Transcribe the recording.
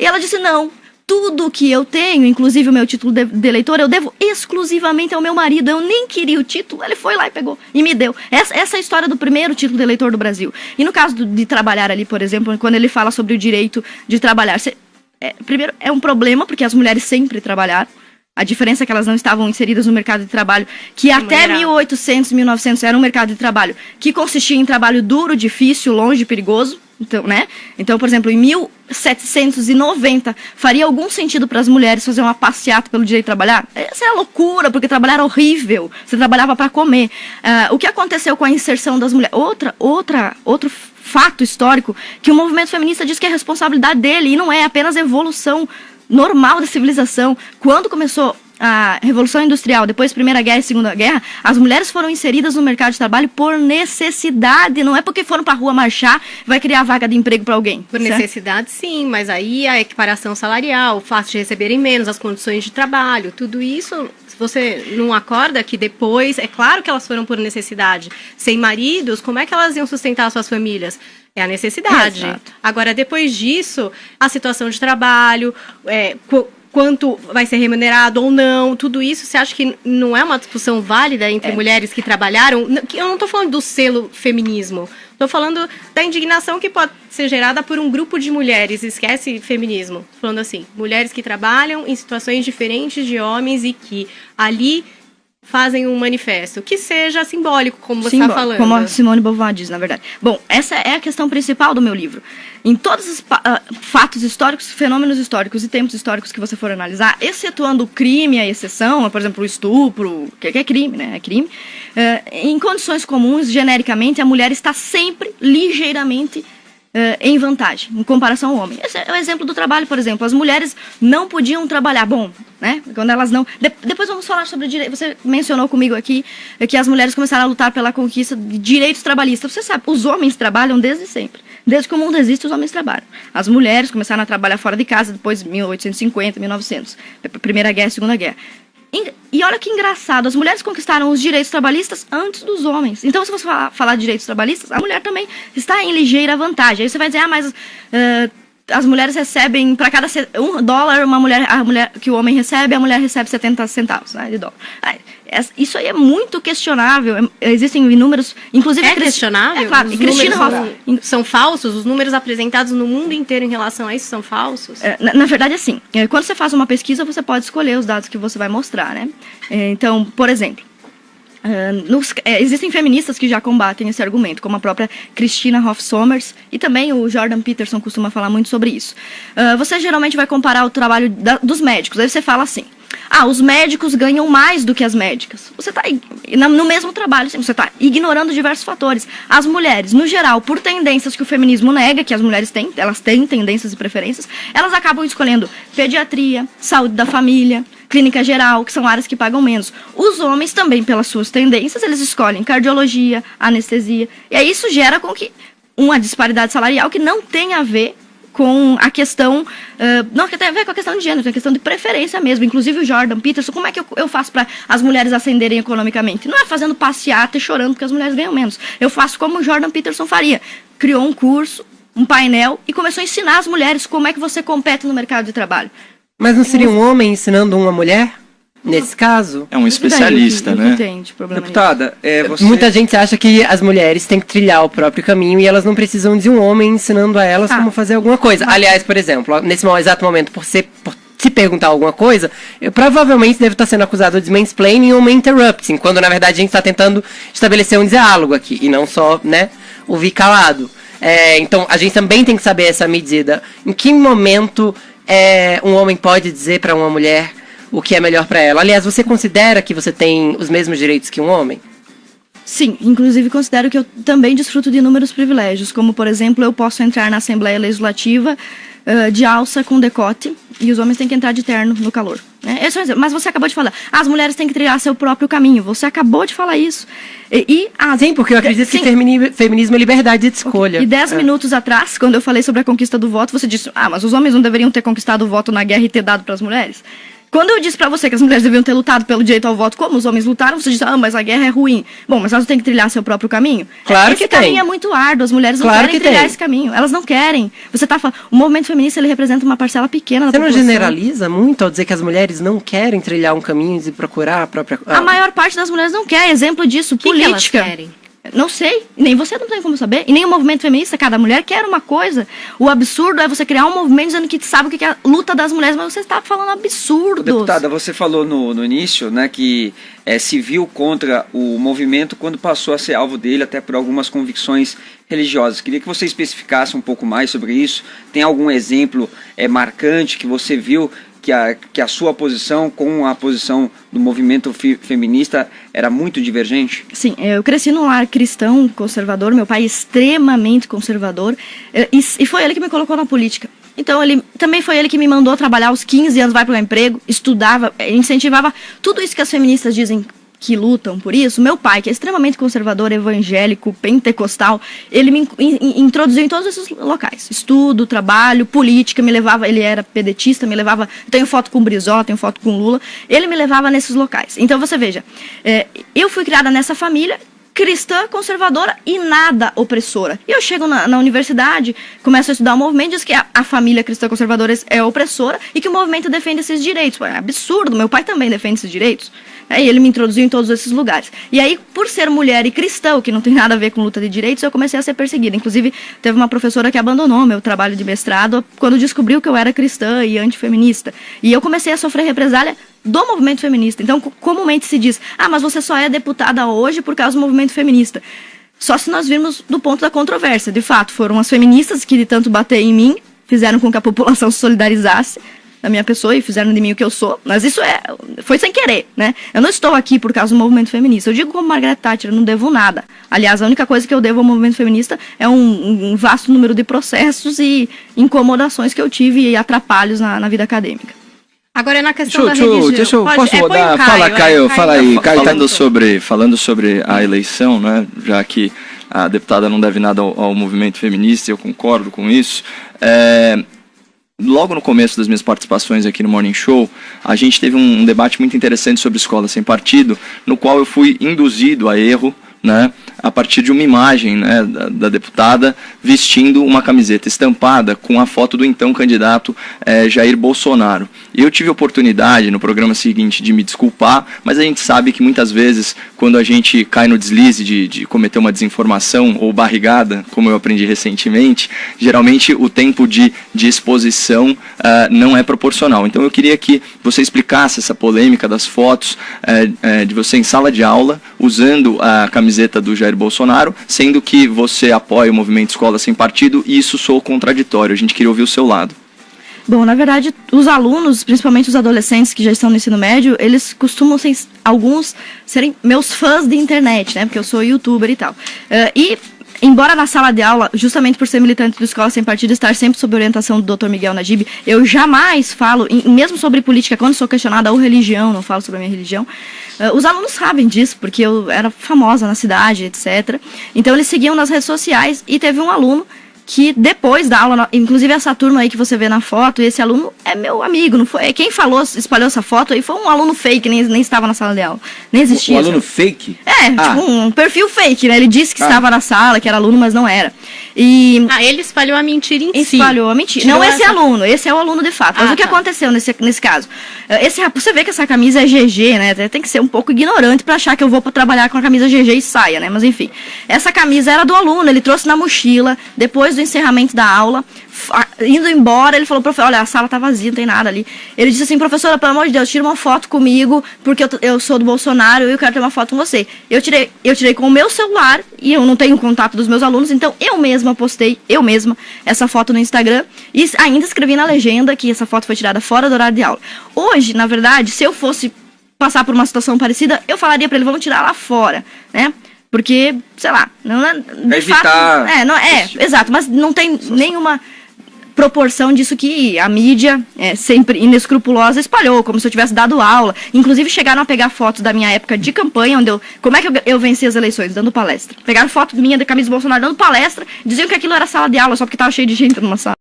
E ela disse, não, tudo que eu tenho, inclusive o meu título de eleitor, eu devo exclusivamente ao meu marido. Eu nem queria o título, ele foi lá e pegou e me deu. Essa é a história do primeiro título de eleitor do Brasil. E no caso de trabalhar ali, por exemplo, quando ele fala sobre o direito de trabalhar, primeiro, é um problema, porque as mulheres sempre trabalharam. A diferença é que elas não estavam inseridas no mercado de trabalho, que até 1800, 1900 era um mercado de trabalho que consistia em trabalho duro, difícil, longe, perigoso. Então, né? Então, por exemplo, em 1790, faria algum sentido para as mulheres fazer uma passeata pelo direito de trabalhar? Essa é a loucura, porque trabalhar era horrível. Você trabalhava para comer. O que aconteceu com a inserção das mulheres? Outro fato histórico, que o movimento feminista diz que é responsabilidade dele, e não é apenas evolução normal da civilização. Quando começou a Revolução Industrial, depois Primeira Guerra e Segunda Guerra, as mulheres foram inseridas no mercado de trabalho por necessidade, não é porque foram para a rua marchar, vai criar vaga de emprego para alguém. Por necessidade, sim, mas aí a equiparação salarial, o fato de receberem menos, as condições de trabalho, tudo isso, se você não acorda que depois, é claro que elas foram por necessidade. Sem maridos, como é que elas iam sustentar suas famílias? É a necessidade. Exato. Agora, depois disso, a situação de trabalho, quanto vai ser remunerado ou não, tudo isso, você acha que não é uma discussão válida entre mulheres que trabalharam? Eu não estou falando do selo feminismo, estou falando da indignação que pode ser gerada por um grupo de mulheres, esquece feminismo, tô falando assim, mulheres que trabalham em situações diferentes de homens e que ali fazem um manifesto, que seja simbólico, como você está falando. Como a Simone de Beauvoir diz, na verdade. Bom, essa é a questão principal do meu livro. Em todos os fatos históricos, fenômenos históricos e tempos históricos que você for analisar, excetuando o crime, a exceção, por exemplo, o estupro, que é crime, né? É crime. Em condições comuns, genericamente, a mulher está sempre ligeiramente em vantagem, em comparação ao homem. Esse é o exemplo do trabalho, por exemplo. As mulheres não podiam trabalhar. Bom, né? Quando elas não... Depois vamos falar sobre o direito. Você mencionou comigo aqui que as mulheres começaram a lutar pela conquista de direitos trabalhistas. Você sabe, os homens trabalham desde sempre. Desde que o mundo existe, os homens trabalham. As mulheres começaram a trabalhar fora de casa depois de 1850, 1900. Primeira Guerra e Segunda Guerra. E olha que engraçado, as mulheres conquistaram os direitos trabalhistas antes dos homens. Então, se você falar de direitos trabalhistas, a mulher também está em ligeira vantagem. Aí você vai dizer, mas as mulheres recebem, para cada $1, a mulher que o homem recebe, a mulher recebe 70 centavos, né, de dólar. Isso aí é muito questionável. Existem inúmeros... Inclusive é questionável? É claro. Os números são falsos? Os números apresentados no mundo inteiro em relação a isso são falsos? Na verdade, assim, quando você faz uma pesquisa, você pode escolher os dados que você vai mostrar, né? Então, por exemplo, existem feministas que já combatem esse argumento, como a própria Christina Hoff Sommers, e também o Jordan Peterson costuma falar muito sobre isso. Você geralmente vai comparar o trabalho dos médicos, aí você fala assim, os médicos ganham mais do que as médicas. Você está no mesmo trabalho, você está ignorando diversos fatores. As mulheres, no geral, por tendências que o feminismo nega, que as mulheres têm, elas têm tendências e preferências, elas acabam escolhendo pediatria, saúde da família, clínica geral, que são áreas que pagam menos. Os homens também, pelas suas tendências, eles escolhem cardiologia, anestesia. E aí isso gera com que uma disparidade salarial que não tem a ver com a questão, não que tem a ver com a questão de gênero, tem a questão de preferência mesmo. Inclusive o Jordan Peterson, como é que eu faço para as mulheres ascenderem economicamente? Não é fazendo passeata e chorando porque as mulheres ganham menos. Eu faço como o Jordan Peterson faria. Criou um curso, um painel e começou a ensinar as mulheres como é que você compete no mercado de trabalho. Mas não seria um homem ensinando uma mulher? Nesse caso? É um especialista, né? Entende, problema. Deputada, você... Muita gente acha que as mulheres têm que trilhar o próprio caminho e elas não precisam de um homem ensinando a elas como fazer alguma coisa. Aliás, por exemplo, nesse exato momento, por se perguntar alguma coisa, eu provavelmente devo estar sendo acusado de mansplaining ou interrupting, quando na verdade a gente está tentando estabelecer um diálogo aqui e não só, né, ouvir calado. Então, a gente também tem que saber essa medida. Em que momento um homem pode dizer para uma mulher o que é melhor para ela? Aliás, você considera que você tem os mesmos direitos que um homem? Sim, inclusive considero que eu também desfruto de inúmeros privilégios, como, por exemplo, eu posso entrar na Assembleia Legislativa de alça com decote e os homens têm que entrar de terno no calor. Né? Esse é um exemplo. Mas você acabou de falar, as mulheres têm que trilhar seu próprio caminho. Você acabou de falar isso. Sim, porque eu acredito que feminismo é liberdade de escolha. Okay. E 10 minutos atrás, quando eu falei sobre a conquista do voto, você disse, mas os homens não deveriam ter conquistado o voto na guerra e ter dado para as mulheres? Quando eu disse pra você que as mulheres deviam ter lutado pelo direito ao voto como os homens lutaram, você disse, mas a guerra é ruim. Bom, mas elas têm que trilhar seu próprio caminho? Claro que tem. Esse caminho é muito árduo, as mulheres não querem trilhar esse caminho. Elas não querem. Você tá falando, o movimento feminista, ele representa uma parcela pequena da população. Você não generaliza muito ao dizer que as mulheres não querem trilhar um caminho e procurar a própria... A maior parte das mulheres não quer. Exemplo disso, política. Que elas querem? Não sei, nem você não tem como saber, e nem o movimento feminista, cada mulher quer uma coisa. O absurdo é você criar um movimento dizendo que sabe o que é a luta das mulheres, mas você está falando absurdos. Deputada, você falou no início, né, que se viu contra o movimento quando passou a ser alvo dele, até por algumas convicções religiosas. Queria que você especificasse um pouco mais sobre isso. Tem algum exemplo marcante que você viu que a sua posição com a posição do movimento feminista era muito divergente? Sim, eu cresci num lar cristão, conservador, meu pai é extremamente conservador, e foi ele que me colocou na política. Então, também foi ele que me mandou trabalhar aos 15 anos, vai para o emprego, estudava, incentivava tudo isso que as feministas dizem que lutam por isso. Meu pai, que é extremamente conservador, evangélico, pentecostal, ele me introduziu em todos esses locais. Estudo, trabalho, política, me levava, ele era pedetista, me levava, tenho foto com o Brizola, tenho foto com o Lula, ele me levava nesses locais. Então você veja, eu fui criada nessa família, cristã, conservadora e nada opressora. E eu chego na universidade, começo a estudar o movimento, diz que a família cristã conservadora é opressora e que o movimento defende esses direitos. É absurdo, meu pai também defende esses direitos. E ele me introduziu em todos esses lugares. E aí, por ser mulher e cristã, o que não tem nada a ver com luta de direitos, eu comecei a ser perseguida. Inclusive, teve uma professora que abandonou meu trabalho de mestrado quando descobriu que eu era cristã e antifeminista. E eu comecei a sofrer represália do movimento feminista. Então, comumente se diz, mas você só é deputada hoje por causa do movimento feminista. Só se nós virmos do ponto da controvérsia. De fato, foram as feministas que, de tanto bater em mim, fizeram com que a população se solidarizasse da minha pessoa e fizeram de mim o que eu sou, mas isso foi sem querer, né? Eu não estou aqui por causa do movimento feminista. Eu digo como Margaret Thatcher, eu não devo nada. Aliás, a única coisa que eu devo ao movimento feminista é um vasto número de processos e incomodações que eu tive e atrapalhos na vida acadêmica. Agora é na questão da religião. Posso rodar? Fala, Caio, fala aí. Caio, Falando sobre a eleição, né, já que a deputada não deve nada ao movimento feminista, eu concordo com isso. Logo no começo das minhas participações aqui no Morning Show, a gente teve um debate muito interessante sobre escola sem partido, no qual eu fui induzido a erro, né, a partir de uma imagem, né, da deputada vestindo uma camiseta estampada com a foto do então candidato Jair Bolsonaro. E eu tive a oportunidade no programa seguinte de me desculpar, mas a gente sabe que muitas vezes quando a gente cai no deslize de cometer uma desinformação ou barrigada, como eu aprendi recentemente, geralmente o tempo de exposição não é proporcional. Então eu queria que você explicasse essa polêmica das fotos de você em sala de aula usando a camiseta do Jair Bolsonaro, sendo que você apoia o movimento Escola Sem Partido e isso soa contraditório. A gente queria ouvir o seu lado. Bom, na verdade, os alunos, principalmente os adolescentes que já estão no ensino médio, eles costumam ser, alguns serem meus fãs de internet, né? Porque eu sou youtuber e tal. Embora na sala de aula, justamente por ser militante do Escola Sem Partido, estar sempre sob orientação do Dr. Miguel Najib, eu jamais falo, mesmo sobre política, quando sou questionada ou religião, não falo sobre a minha religião. Os alunos sabem disso, porque eu era famosa na cidade, etc. Então eles seguiam nas redes sociais e teve um aluno que depois da aula, inclusive essa turma aí que você vê na foto, esse aluno é meu amigo, não foi? Quem espalhou essa foto aí foi um aluno fake, nem estava na sala de aula, nem existia. Um aluno fake? Tipo um perfil fake, né? Ele disse que estava na sala, que era aluno, mas não era. E ele espalhou a mentira em si. Espalhou a mentira. Não esse aluno, esse é o aluno de fato. Mas o que aconteceu nesse caso? Você vê que essa camisa é GG, né? Tem que ser um pouco ignorante para achar que eu vou trabalhar com a camisa GG e saia, né? Mas enfim, essa camisa era do aluno, ele trouxe na mochila, depois do encerramento da aula, indo embora, ele falou, professor, olha, a sala tá vazia, não tem nada ali. Ele disse assim, professora, pelo amor de Deus, tira uma foto comigo, porque eu sou do Bolsonaro e eu quero ter uma foto com você. Eu tirei com o meu celular, e eu não tenho contato dos meus alunos, então eu mesma postei, essa foto no Instagram, e ainda escrevi na legenda que essa foto foi tirada fora do horário de aula. Hoje, na verdade, se eu fosse passar por uma situação parecida, eu falaria para ele, vamos tirar lá fora, né? Porque, sei lá, não é de evitar. Fato, exato, mas não tem nenhuma proporção disso que a mídia, sempre inescrupulosa, espalhou, como se eu tivesse dado aula. Inclusive, chegaram a pegar fotos da minha época de campanha, como é que eu venci as eleições? Dando palestra. Pegaram foto minha de camisa do Bolsonaro dando palestra, diziam que aquilo era sala de aula, só porque estava cheio de gente numa sala.